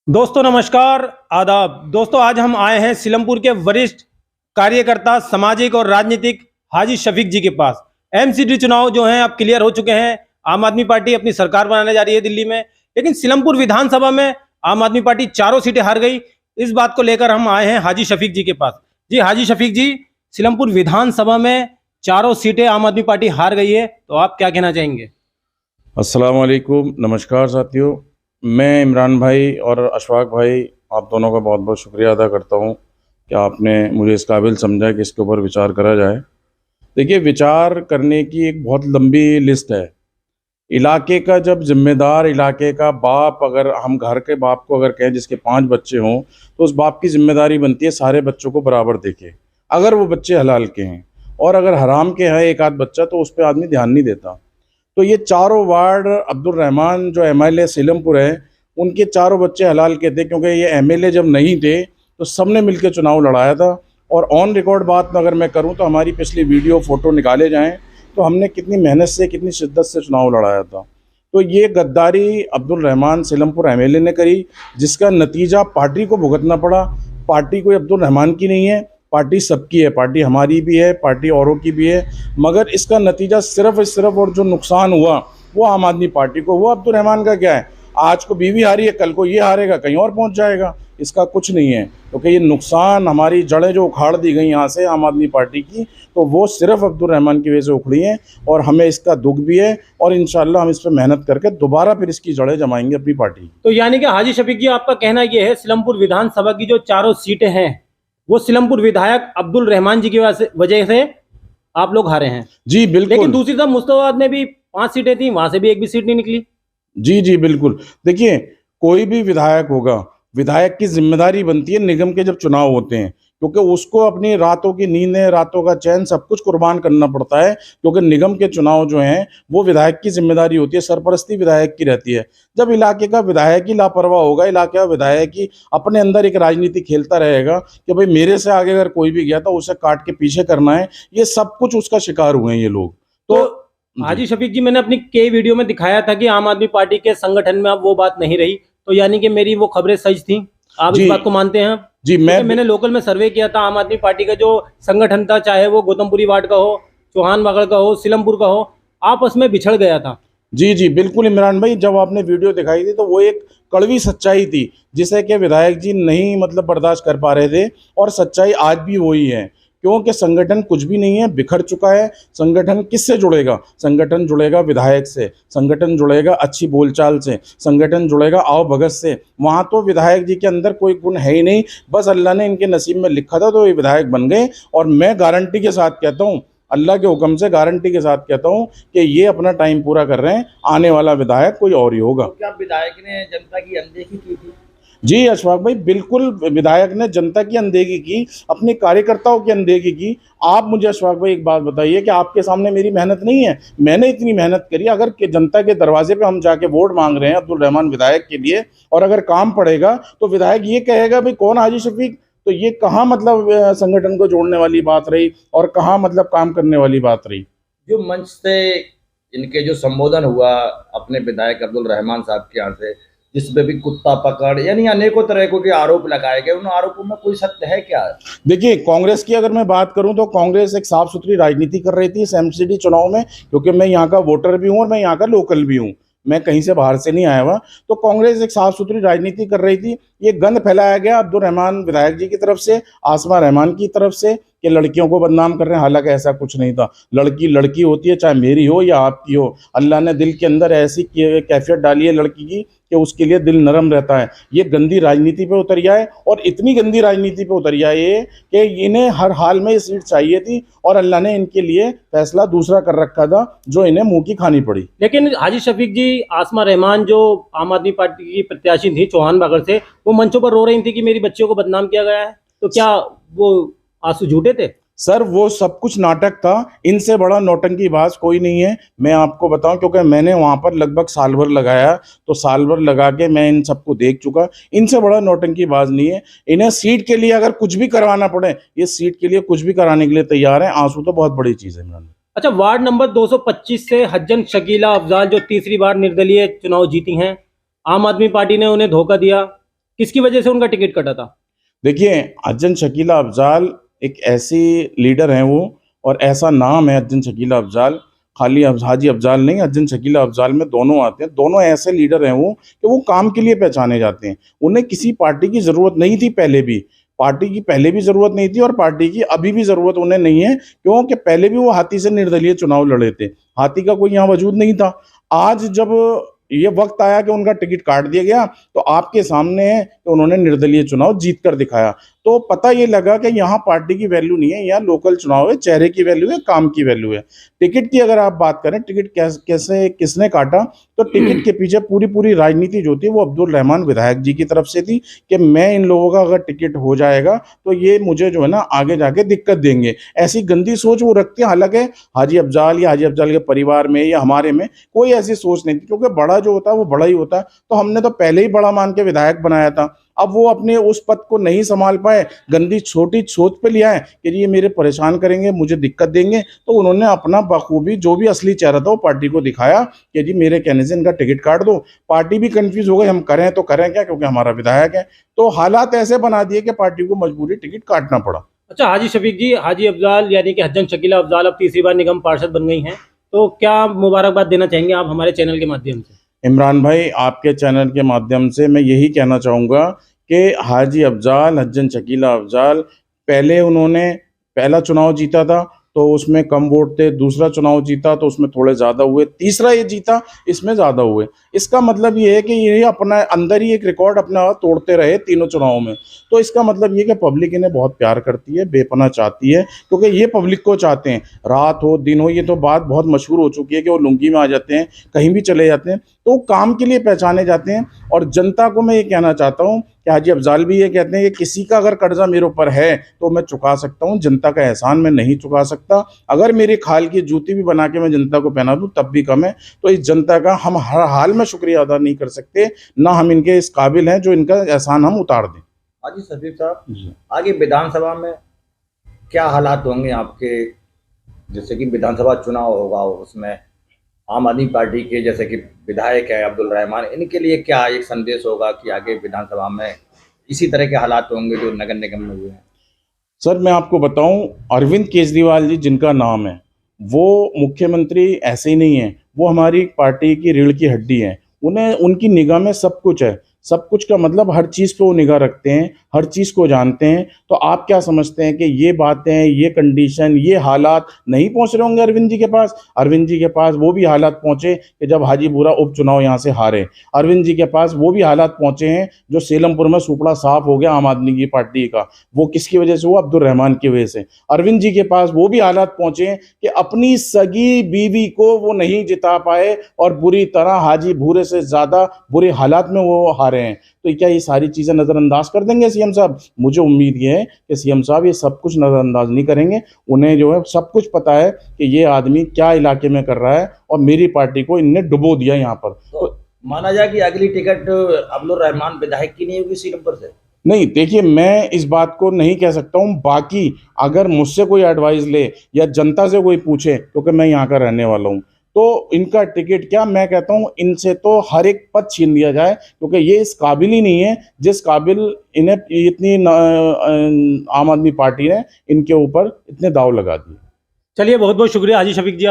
दोस्तों नमस्कार, आदाब। दोस्तों आज हम आए हैं सीलमपुर के वरिष्ठ कार्यकर्ता, सामाजिक और राजनीतिक हाजी शफीक जी के पास। एमसीडी चुनाव जो हैं अब क्लियर हो चुके हैं। आम आदमी पार्टी अपनी सरकार बनाने जा रही है दिल्ली में, लेकिन सीलमपुर विधानसभा में आम आदमी पार्टी चारों सीटें हार गई। इस बात को लेकर हम आए हैं हाजी शफीक जी के पास। जी हाजी शफीक जी, सीलमपुर विधानसभा में चारों सीटें आम आदमी पार्टी हार गई है, तो आप क्या कहना चाहेंगे? अस्सलाम वालेकुम, नमस्कार साथियों। मैं इमरान भाई और अशफाक भाई, आप दोनों का बहुत बहुत शुक्रिया अदा करता हूं कि आपने मुझे इस काबिल समझा कि इसके ऊपर विचार करा जाए। देखिए, विचार करने की एक बहुत लंबी लिस्ट है। इलाके का जब जिम्मेदार, इलाके का बाप, अगर हम घर के बाप को अगर कहें जिसके 5 बच्चे हों, तो उस बाप की जिम्मेदारी बनती है सारे बच्चों को बराबर देखे। अगर वो बच्चे हलाल के हैं और अगर हराम के हैं एक आध बच्चा, तो उस पर आदमी ध्यान नहीं देता। तो ये चारों वार्ड अब्दुल रहमान जो एमएलए सीलमपुर है, उनके चारों बच्चे हलाल के थे, क्योंकि ये एमएलए जब नहीं थे तो सबने मिलकर चुनाव लड़ाया था। और ऑन रिकॉर्ड बात अगर मैं करूं तो हमारी पिछली वीडियो फ़ोटो निकाले जाएं तो हमने कितनी मेहनत से, कितनी शिद्दत से चुनाव लड़ाया था। तो ये गद्दारी अब्दुल रहमान सीलमपुर एमएलए ने करी, जिसका नतीजा पार्टी को भुगतना पड़ा। पार्टी कोई अब्दुल रहमान की नहीं है, पार्टी सबकी है, पार्टी हमारी भी है, पार्टी औरों की भी है, मगर इसका नतीजा सिर्फ और जो नुकसान हुआ वो आम आदमी पार्टी को हुआ। अब्दुल रहमान का क्या है, आज को बीवी हारी है, कल को ये हारेगा, कहीं और पहुंच जाएगा, इसका कुछ नहीं है। क्योंकि ये नुकसान, हमारी जड़ें जो उखाड़ दी गई यहाँ से आम आदमी पार्टी की, तो वो सिर्फ अब्दुल रहमान की वजह से उखड़ी हैं। और हमें इसका दुख भी है और इंशाल्लाह हम इस पर मेहनत करके दोबारा फिर इसकी जड़ें जमाएंगे अपनी पार्टी की। तो यानी कि हाजी शफीक जी, आपका कहना यह है सीलमपुर विधानसभा की जो चारों सीटें हैं वो सीलमपुर विधायक अब्दुल रहमान जी की वजह से आप लोग हारे हैं? जी बिल्कुल। लेकिन दूसरी तरफ मुस्तफाबाद में भी 5 सीटें थी, वहां से भी एक भी सीट नहीं निकली। जी बिल्कुल। देखिए, कोई भी विधायक होगा, विधायक की जिम्मेदारी बनती है निगम के जब चुनाव होते हैं, क्योंकि उसको अपनी रातों की नींदें, रातों का चैन सब कुछ कुर्बान करना पड़ता है, क्योंकि निगम के चुनाव जो हैं वो विधायक की जिम्मेदारी होती है, सरपरस्ती विधायक की रहती है। जब इलाके का विधायक ही लापरवाह होगा, इलाके का विधायक ही अपने अंदर एक राजनीति खेलता रहेगा कि भाई मेरे से आगे अगर कोई भी गया तो उसे काट के पीछे करना है, ये सब कुछ उसका शिकार हुए हैं ये लोग। तो हाजी शफीक जी, मैंने अपनी कई वीडियो में दिखाया था कि आम आदमी पार्टी के संगठन में अब वो बात नहीं रही, तो यानी कि मेरी वो खबरें सच थी, आप इस बात को मानते हैं? जी, मैंने लोकल में सर्वे किया था, आम आदमी पार्टी का जो संगठन था, चाहे वो गौतमपुरी वार्ड का हो, चौहान बागड़ का हो, सीलमपुर का हो, आपस में बिछड़ गया था। जी बिल्कुल इमरान भाई, जब आपने वीडियो दिखाई थी तो वो एक कड़वी सच्चाई थी, जिसे कि विधायक जी नहीं बर्दाश्त कर पा रहे थे, और सच्चाई आज भी वही है। क्योंकि संगठन कुछ भी नहीं है, बिखर चुका है। संगठन किससे जुड़ेगा? संगठन जुड़ेगा विधायक से, संगठन जुड़ेगा अच्छी बोलचाल से, संगठन जुड़ेगा आओ भगत से। वहाँ तो विधायक जी के अंदर कोई गुण है ही नहीं, बस अल्लाह ने इनके नसीब में लिखा था तो ये विधायक बन गए। और मैं गारंटी के साथ कहता हूँ, अल्लाह के हुक्म से गारंटी के साथ कहता हूँ कि ये अपना टाइम पूरा कर रहे हैं, आने वाला विधायक कोई और ही होगा। तो क्या विधायक ने जनता की अनदेखी की थी? जी अशफाक भाई, बिल्कुल विधायक ने जनता की अनदेखी की, अपने कार्यकर्ताओं की अनदेखी की। आप मुझे अशफाक भाई एक बात बताइए कि आपके सामने मेरी मेहनत नहीं है? मैंने इतनी मेहनत करी, अगर जनता के दरवाजे पे हम जाके वोट मांग रहे हैं अब्दुल रहमान विधायक के लिए, और अगर काम पड़ेगा तो विधायक ये कहेगा भाई कौन हाजी शफीक, तो ये कहाँ संगठन को जोड़ने वाली बात रही और कहाँ काम करने वाली बात रही। जो मंच से इनके जो संबोधन हुआ अपने विधायक अब्दुल रहमान साहब के यहाँ से, जिसमें भी कुत्ता पकड़ यानी अनेकों तरह के आरोप लगाए गए, उन आरोपों में कोई सत्य है क्या? देखिए, कांग्रेस की अगर मैं बात करूं तो कांग्रेस एक साफ सुथरी राजनीति कर रही थी इस एमसीडी चुनाव में, क्योंकि मैं यहाँ का वोटर भी हूं और मैं यहाँ का लोकल भी हूं, मैं कहीं से बाहर से नहीं आया हुआ। तो कांग्रेस एक साफ सुथरी राजनीति कर रही थी। ये गंद फैलाया गया अब्दुल रहमान विधायक जी की तरफ से, आसमा रहमान की तरफ से, कि लड़कियों को बदनाम कर रहे हैं, हालांकि ऐसा कुछ नहीं था। लड़की लड़की होती है, चाहे मेरी हो या आपकी हो। अल्लाह ने दिल के अंदर ऐसी कैफियत डाली है लड़की की कि उसके लिए दिल नरम रहता है। ये गंदी राजनीति पे उतरिया है, और इतनी गंदी राजनीति पे उतरिया है कि इन्हें हर हाल में ये सीट चाहिए थी, और अल्लाह ने इनके लिए फैसला दूसरा कर रखा था जो इन्हें मुंह की खानी पड़ी। लेकिन हाजी शफीक जी, आसमा रहमान जो आम आदमी पार्टी की प्रत्याशी थी चौहान बागड़ से, वो मंचों पर रो रही थी कि मेरी बच्चियों को बदनाम किया गया है, तो क्या वो आंसू झूठे थे? सर, वो सब कुछ नाटक था। इनसे बड़ा नौटंकीबाज कोई नहीं है, मैं आपको बताऊं, क्योंकि मैंने वहां पर लगभग साल भर लगाया, तो साल भर लगा के मैं इन सबको देख चुका। इनसे बड़ा नौटंकीबाज नहीं है। इन्हें सीट के लिए अगर कुछ भी करवाना पड़े, ये सीट के लिए कुछ भी कराने के लिए तैयार है। आंसू तो बहुत बड़ी चीज है इमरान। अच्छा, वार्ड नंबर 225 से हज्जन शकीला अफजाल जो तीसरी बार निर्दलीय चुनाव जीती हैं, आम आदमी पार्टी ने उन्हें धोखा दिया, किसकी वजह से उनका टिकट कटा था? देखिए, हज्जन शकीला अफजाल एक ऐसी लीडर हैं वो, और ऐसा नाम है हज्जन शकीला अफजाल, खाली हाजी अफजाल नहीं, हज्जन शकीला अफजाल में दोनों आते हैं। दोनों ऐसे लीडर हैं वो कि वो काम के लिए पहचाने जाते हैं। उन्हें किसी पार्टी की ज़रूरत नहीं थी, पहले भी पार्टी की पहले भी ज़रूरत नहीं थी और पार्टी की अभी भी ज़रूरत उन्हें नहीं है, क्योंकि पहले भी वो हाथी से निर्दलीय चुनाव लड़े थे। हाथी का कोई यहाँ वजूद नहीं था। आज जब ये वक्त आया कि उनका टिकट काट दिया गया, तो आपके सामने है कि उन्होंने निर्दलीय चुनाव जीत कर दिखाया। तो पता ये लगा कि यहाँ पार्टी की वैल्यू नहीं है, यहाँ लोकल चुनाव है, चेहरे की वैल्यू है, काम की वैल्यू है। टिकट की अगर आप बात करें, टिकट कैसे किसने काटा, तो टिकट के पीछे पूरी राजनीति जो थी वो अब्दुल रहमान विधायक जी की तरफ से थी कि मैं इन लोगों का अगर टिकट हो जाएगा तो ये मुझे जो है ना आगे जाके दिक्कत देंगे। ऐसी गंदी सोच वो रखते हैं। हालांकि हाजी अफजाल या हाजी अफजाल के परिवार में या हमारे में कोई ऐसी सोच नहीं थी, क्योंकि बड़ा जो होता है वो बड़ा ही होता है। तो हमने तो पहले ही बड़ा मान के विधायक बनाया था। अब वो अपने उस पद को नहीं संभाल पाए, गंदी छोटी सोच पे लिया है कि ये मेरे परेशान करेंगे, मुझे दिक्कत देंगे, तो उन्होंने अपना बखूबी जो भी असली चेहरा था वो पार्टी को दिखाया कि जी मेरे कहने से इनका टिकट काट दो। पार्टी भी कंफ्यूज हो गई, हम करें तो करें क्या, क्योंकि हमारा विधायक है। तो हालात ऐसे बना दिए कि पार्टी को मजबूरी टिकट काटना पड़ा। अच्छा हाजी शफीक जी, हाजी अफजाल यानी कि हज्जन शकीला अफजाल अब तीसरी बार निगम पार्षद बन गई हैं, तो क्या मुबारकबाद देना चाहेंगे आप हमारे चैनल के माध्यम से? इमरान भाई, आपके चैनल के माध्यम से मैं यही कहना चाहूँगा कि हाजी अफजाल, हज्जन शकीला अफजाल, पहले उन्होंने पहला चुनाव जीता था तो उसमें कम वोट थे, दूसरा चुनाव जीता तो उसमें थोड़े ज़्यादा हुए, तीसरा ये जीता इसमें ज़्यादा हुए। इसका मतलब ये है कि ये अपना अंदर ही एक रिकॉर्ड अपना तोड़ते रहे तीनों चुनावों में। तो इसका मतलब ये कि पब्लिक इन्हें बहुत प्यार करती है, बेपनाह चाहती है, क्योंकि ये पब्लिक को चाहते हैं। रात हो दिन हो, ये तो बात बहुत मशहूर हो चुकी है कि वो लुंगी में आ जाते हैं, कहीं भी चले जाते हैं, तो काम के लिए पहचाने जाते हैं। और जनता को मैं ये कहना चाहता हूँ कि हाजी अफजाल भी ये कहते हैं कि किसी का अगर कर्जा मेरे ऊपर है तो मैं चुका सकता हूँ, जनता का एहसान मैं नहीं चुका सकता। अगर मेरी खाल की जूती भी बना के मैं जनता को पहना दूँ तब भी कम है। तो इस जनता का हम हर हाल में शुक्रिया अदा नहीं कर सकते, ना हम इनके इस काबिल हैं जो इनका एहसान हम उतार दें। हाजी शफीक साहब, आगे विधानसभा में क्या हालात होंगे आपके? जैसे कि विधानसभा चुनाव होगा, उसमें आम आदमी पार्टी के जैसे कि विधायक है अब्दुल रहमान, इनके लिए क्या एक संदेश होगा कि आगे विधानसभा में इसी तरह के हालात होंगे जो नगर निगम में हुए हैं? सर मैं आपको बताऊं, अरविंद केजरीवाल जी जिनका नाम है, वो मुख्यमंत्री ऐसे ही नहीं है, वो हमारी पार्टी की रीढ़ की हड्डी है। उन्हें उनकी निगाह में सब कुछ है। सब कुछ का मतलब हर चीज़ पे वो निगाह रखते हैं, हर चीज़ को जानते हैं। तो आप क्या समझते हैं कि ये बातें, ये कंडीशन, ये हालात नहीं पहुंच रहे होंगे अरविंद जी के पास? अरविंद जी के पास वो भी हालात पहुंचे कि जब हाजीपुरा उपचुनाव यहाँ से हारे। अरविंद जी के पास वो भी हालात पहुंचे हैं जो सेलमपुर में सुपड़ा साफ हो गया आम आदमी की पार्टी का, वो किसकी वजह से हुआ? अब्दुल रहमान की वजह से। अरविंद जी के पास वो भी हालात पहुंचे हैं कि अपनी सगी बीवी को वो नहीं जिता पाए और बुरी तरह हाजी भूरे से ज़्यादा बुरे हालात में वो हारे हैं। तो क्या ये सारी चीज़ें नज़रअंदाज कर देंगे सीएम साहब? मुझे उम्मीद ये है कि सीएम साहब ये सब कुछ नज़रअंदाज नहीं करेंगे। उन्हें जो है सब कुछ पता है कि ये आदमी क्या इलाके में कर रहा है, और मेरी पार्टी को इनने डुबो दिया यहाँ पर। तो माना जाए कि अगली टिकट अब्दुल रहमान विधायक की नहीं होगी सीलमपुर से? नहीं, देखिए मैं इस बात को नहीं कह सकता हूँ। बाकी अगर मुझसे कोई एडवाइस ले या जनता से कोई पूछे, क्योंकि मैं यहाँ का रहने वाला हूँ, तो इनका टिकट क्या, मैं कहता हूँ इनसे तो हर एक पद छीन लिया जाए, क्योंकि ये इस काबिल ही नहीं है जिस काबिल इन्हें इतनी आम आदमी पार्टी ने इनके ऊपर इतने दाव लगा दिए। चलिए बहुत बहुत शुक्रिया हाजी शफीक जी।